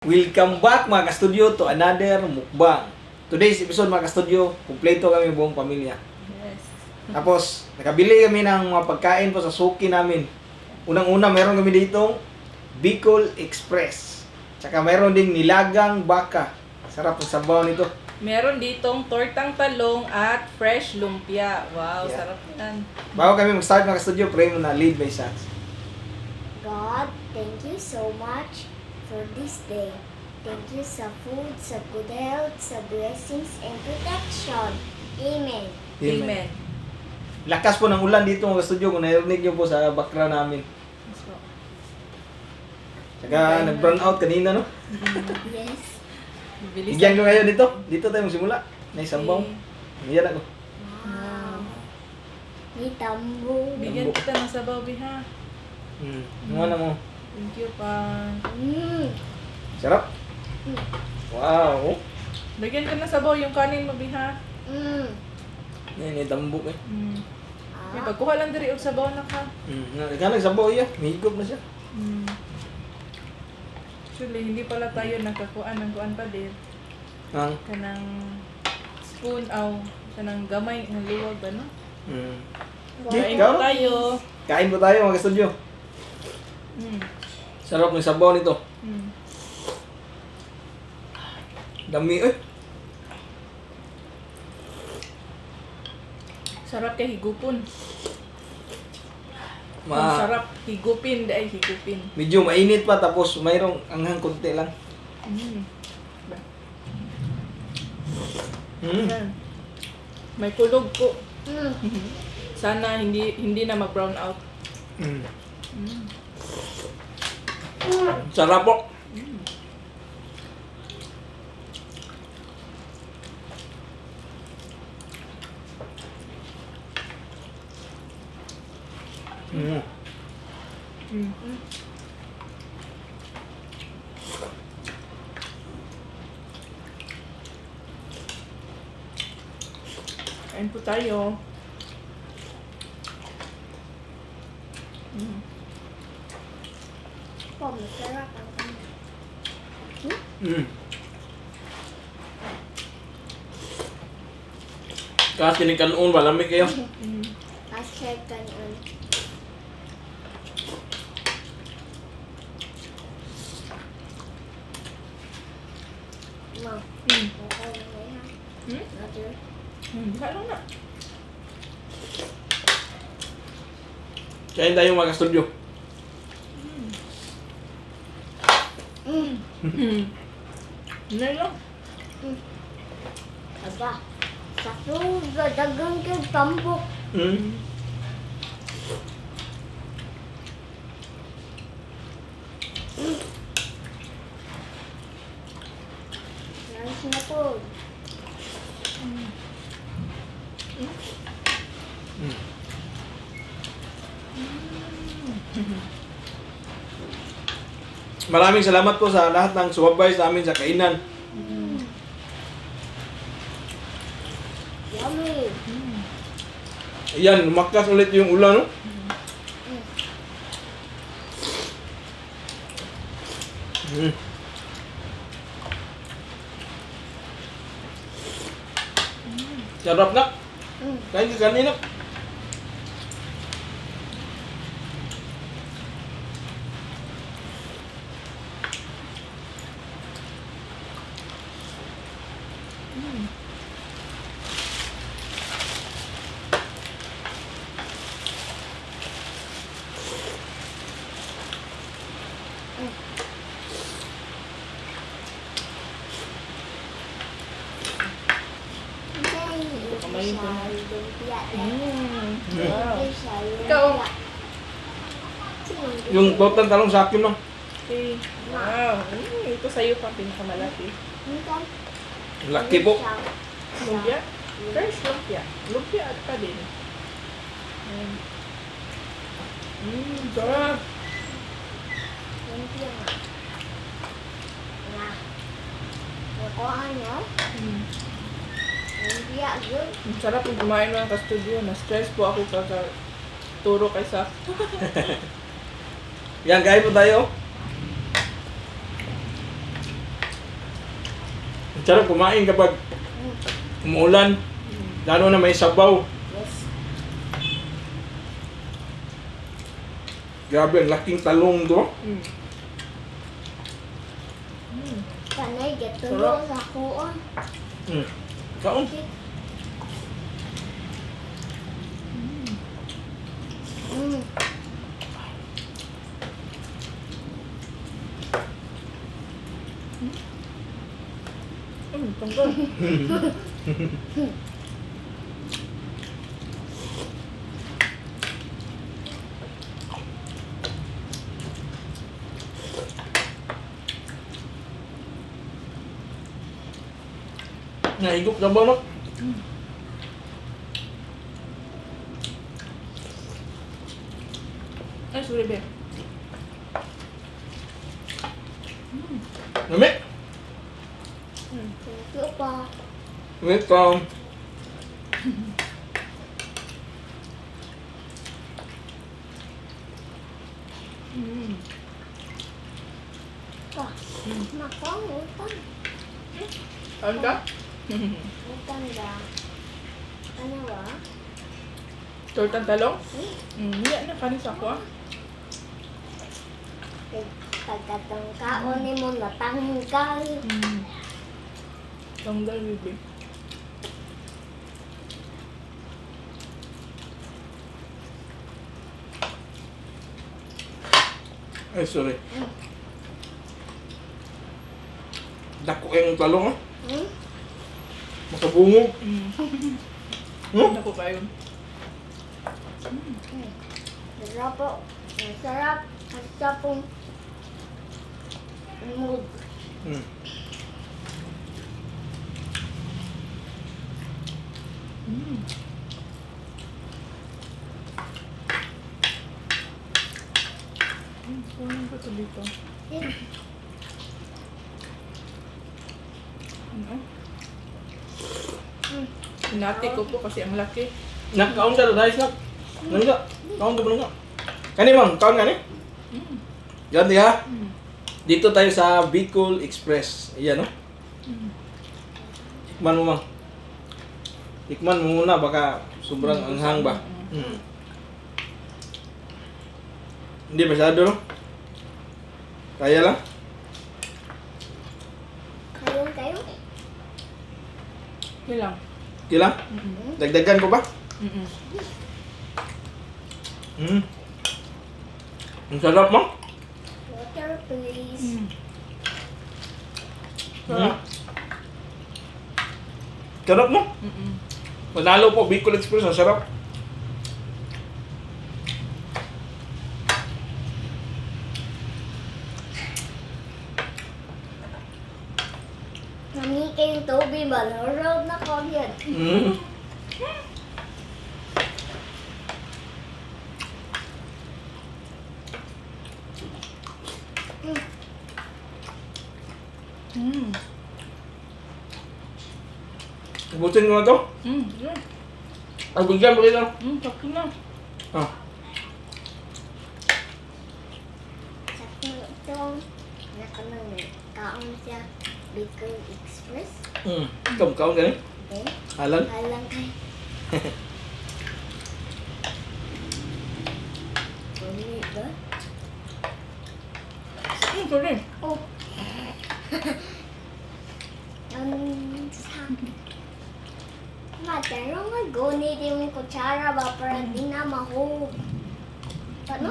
Welcome back mga ka-studio to another mukbang. Today's episode mga ka-studio, kumpleto kami buong pamilya. Yes. Tapos, nakabili kami ng mga pagkain po sa suki namin. Unang-una, meron kami ditong Bicol Express. Tsaka meron ding nilagang baka. Sarap ang sabaw nito. Meron ditong tortang talong at fresh lumpia. Wow, Yeah. sarap yan. Bago kami mag-start mga ka-studio, pray mo na lead by Sats. God, thank you so much for this day. Thank you sa food, sa good health, sa blessings and protection. Amen. Amen. Lakas po ng ulan dito mga ka-studio kung narinig nyo po sa background namin. Yes po. Tsaka nag-brown out kanina, no? Yes. Bibilisan. Bigyan ko ngayon dito. Dito tayo magsimula. May sabaw. Okay. Bigyan ako. Wow. May tambo. Bigyan kita ng sabaw, Biha. Ano mo? Thank you pa. Sarap. Wow. Bigyan ka ng sabaw yung kanin mo, Biha. Yan, tambok eh. May pagkuha lang diri og sabaw na ka. Nagkanag sabaw iya. May higop na siya. Actually, hindi pala tayo nagkakuan ng kuan pa din. Ang. Kanang spoon aw. Kanang gamay ng luwag ba, no? Kain Ikaw? po tayo. Kain po tayo mga ka-studio. Sarap ng sabaw nito. Dami eh. Sarap kay higupon. Ang sarap higupin, dahil higupin. Medyo mainit pa tapos mayroong anghang konti lang. Yan. May kulog po. Sana hindi na mag-brown out. Sarap po. Kain po tayo. Oh, masarap ang kanya. Kasi ni kanon malamig kayo. Asher kanon. Ma, okay na ba yan? Mother? Lalo na. Kain tayo mga ka-studio. Ano lang? Aba, sa food, dagang kang tambok. Nice na po. Maraming salamat po sa lahat ng sumabay sa amin sa kainan. Yummy. Ayan, lumakas ulit yung ulan, no? Sarap na. Kain ka kanina. Kamayin ko na. Wow. Ikaw. Yung total talong sa akin, no? Okay. Wow. Ito sa'yo pa pinakamalaki. Laki po. Lumpia? Fresh lumpia. Lumpia at pa din. Sarap. Nakuha niyo? Lumpia, good. Ang sarap yung kumain mga ka-studio. Na-stress po ako turo kaysa. Yan, kain po tayo. Sarap kumain kapag umuulan. Lalo na may sabaw. Yes. Grabe, ang laking talong to. Mm. Panay, get to Sarap. know sa kuon. Kaon. Mm. Tungkol. Naigop na ba, no? Ay, sorry, be. Nami? Thank you pa. Welcome. Mm. Pa. Makong utang. Kaon ka? Utang ba? Ano ba? Tortang talong? Hindi na, kanin sa ako ah. Pagkatang kaon ni mo natanggal. Tanggal, baby. Ay, sorry. Dako yung talong, ha? Hmm? Makabungog. Ano ko kayo? Sarap po. Masarap. Ang sarap pong mood. Hmm. Kunin ko ito dito. Ano? Hinati ko po kasi ang laki. Nak, kaon ka dahil nak. Nangga. Kaon ka ba nangga? Kani ma'am, kaon ka ni? Ganti ha? Dito tayo sa Bicol Express. Ayan, no? Tikman mo, ma'am. Tikman mo muna, baka sobrang anghang ba? Hindi masyado, no? Kaya lang? Kayo kayo? Okay lang. Okay lang? Dagdagan ko ba? Ang sarap, ma'am. Water please. Sarap. Sarap, no? Manalo po, Bicol Express. Ang sarap. Nami kayong Toby ba? Naroon na ko yan. Ubusin ko na to. Ay, bigyan mo rin. Sakto na. Ah. Sakto ito. Nakanang kaon siya. Bicol Express. Ikaw, kaon ka ni? Okay. Halan? Alang kayo. Uli ba? Sorry. Oh. Ang sa... Matanong nga gunitin yung kutsara ba para di na mahulog. Ano?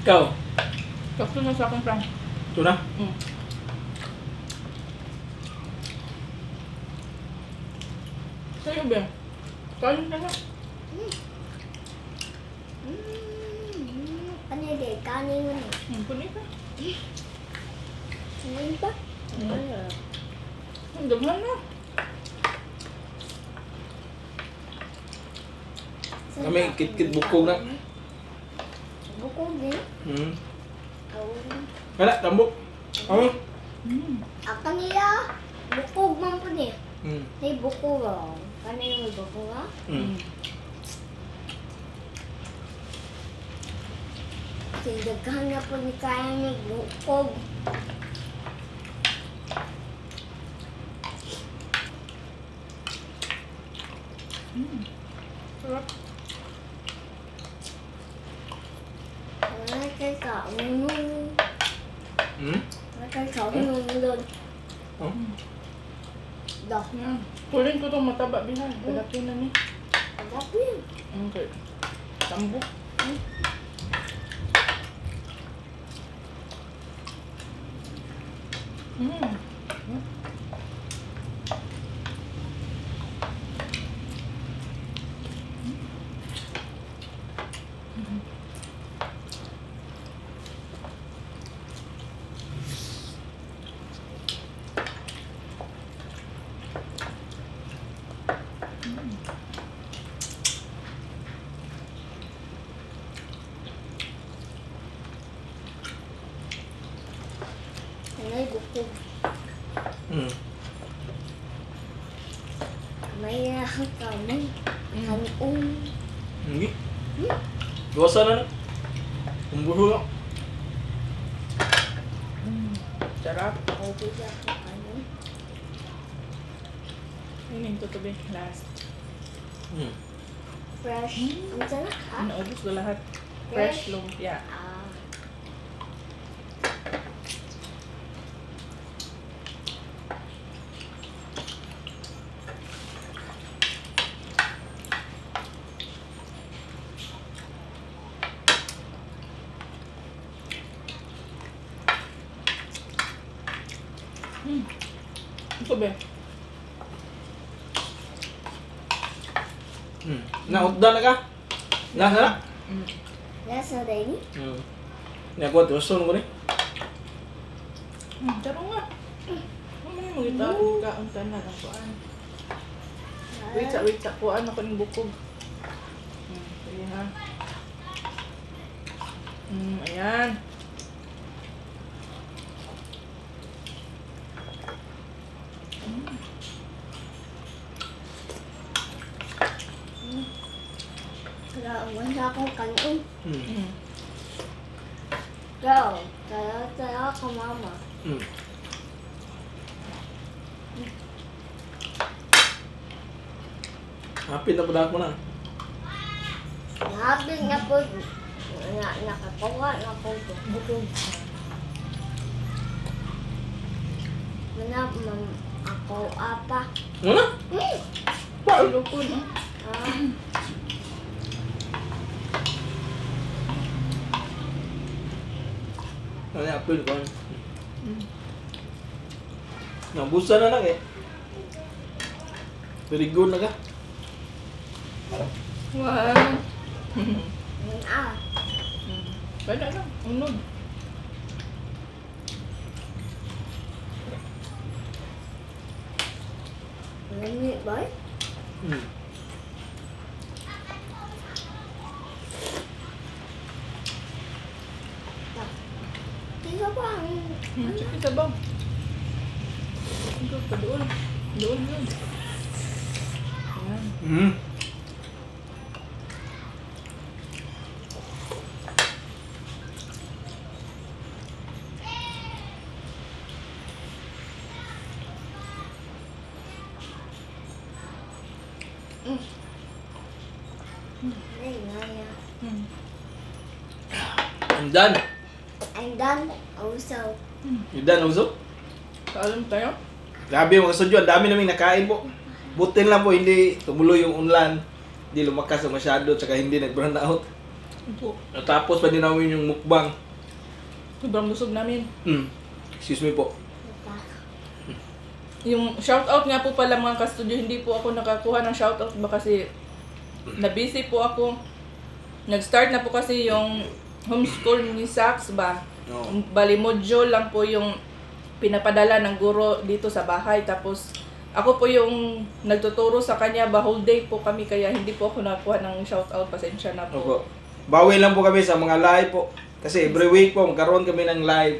Ikaw, Sakto na sa akong prank. ito na. Sa'yo, be. Kain ka na. Ano yun? Kanin mo na. Kunin ka. Sinin ba? Ang daghan na. Kami, kit-kit bukog na. Bukog din? Oh. Kala, tambok. Oh. Akan nila, bukog man po niya. Mm. May buko raw. Ano yung may buko raw? Mm. Tindagan na po ni kaya may bukog. Sarap. Wala kay kaunong. Mm. Wala kay kaunong doon. Oh. Dah. Yan. Kunin ko itong mataba bihan. Pagdating na ni. Agap yun. Okay. Tambo. Mm. May bukog. Mm. May kami. Kanong. Hindi. Dosa na na. Umbuho na. Sarap. Okay siya ko ano. Yun yung tutubi. Last. Mm. Fresh. Ang sarap ha? Naubos ko lahat. Fresh? Fresh lumpia. Ah. Ito ba? Mm. Nautda na ka? Nasa na? Nasa din? Mm. Nakuha, tuson ko ni. Taro nga. Ano yung mga ito? Kaon ka na. Nakuan. Wait sa. Kuan ako ng bukog. Sige ha. Ayan. Wala, wala akong kanon. Mm. Go. Tara ako mama. Mm. Hapit na po na. Nahabig na po. Nakakuha na po ito. Bukog. Ako apa. Ano? Paulukon. Ah. Ano yung apil ko? Nabusa na lang eh. Very good na ka. Wow. Ah. Kaya lang. Unod. Lamig ba? Mm. Tiga ba? Sige sa bang. Ito pa doon. Doon yun. Ayan. Mm. Ay, ngaya. I'm done. I'm done. Also. You done also? Kaalam tayo? Grabe mga sudyo, ang dami namin nakain po. Butin lang po, hindi tumuloy yung unlan. Hindi lumakas na masyado, tsaka hindi nag-burn out. Ito. Natapos pa din namin yung mukbang. Sobrang busog namin. Excuse me po. Yung shoutout nga po pala mga ka-studio, hindi po ako nakakuha ng shoutout ba kasi na-busy po ako. Nag-start na po kasi yung homeschool ni Sax ba. No. Bali module lang po yung pinapadala ng guro dito sa bahay. Tapos ako po yung nagtuturo sa kanya ba, whole day po kami kaya hindi po ako nakakuha ng shoutout. Pasensya na po. Opo. Bawi lang po kami sa mga live po. Kasi every week po magkaroon kami ng live.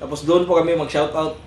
Tapos doon po kami mag-shoutout.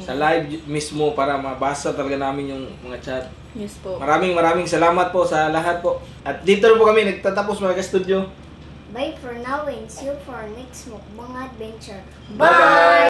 sa live mismo para mabasa talaga namin yung mga chat. Yes po. Maraming salamat po sa lahat po. At dito na po kami nagtatapos mga ka-studio. Bye for now and see you for our next mukbang adventure. Bye-bye!